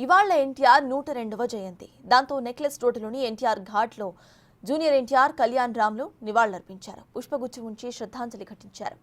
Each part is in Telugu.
ఇవాళ ఎన్టీఆర్ 102వ జయంతి. దాంతో నెక్లెస్ రోడ్డులోని ఎన్టీఆర్ ఘాట్లో జూనియర్ ఎన్టీఆర్ కళ్యాణ్ రామ్లు నివాళులర్పించారు. పుష్పగుచ్చం ఉంచి శ్రద్ధాంజలి ఘటించారు.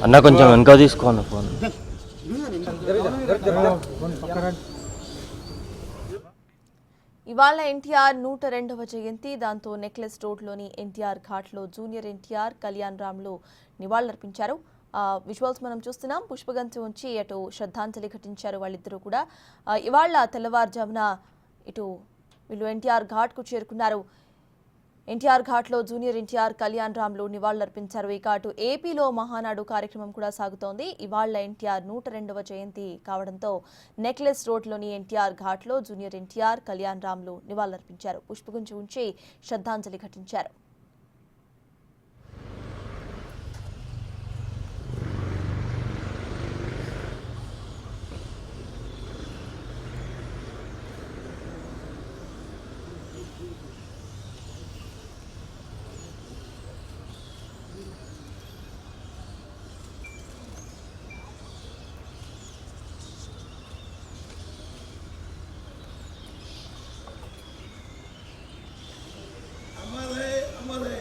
అన్న కొంచెం వెనక తీసుకోండి ఫోన్. ఇవాళ ఎన్టీఆర్ 102వ జయంతి. దాంతో నెక్లెస్ రోడ్లోని ఎన్టీఆర్ ఘాట్లో జూనియర్ ఎన్టీఆర్ కళ్యాణ్ రామ్లు నివాళులర్పించారు. విజువల్స్ మనం చూస్తున్నాం. పుష్పగంధం ఉంచి అటు శ్రద్ధాంజలి ఘటించారు వాళ్ళిద్దరూ కూడా. ఇవాళ తెల్లవారుజామున ఇటు వీళ్ళు ఎన్టీఆర్ ఘాట్కు చేరుకున్నారు. ఎన్టీఆర్ ఘాట్లో జూనియర్ ఎన్టీఆర్ కళ్యాణ్ రామ్లు నివాళులర్పించారు. ఇక అటు ఏపీలో మహానాడు కార్యక్రమం కూడా సాగుతోంది. ఇవాళ ఎన్టీఆర్ 102వ జయంతి కావడంతో నెక్లెస్ రోడ్లోని ఎన్టీఆర్ ఘాట్లో జూనియర్ ఎన్టీఆర్ కళ్యాణ్ రామ్లు నివాళులర్పించారు. పుష్పగుంచి ఉంచి శ్రద్ధాంజలి ఘటించారు. अमर है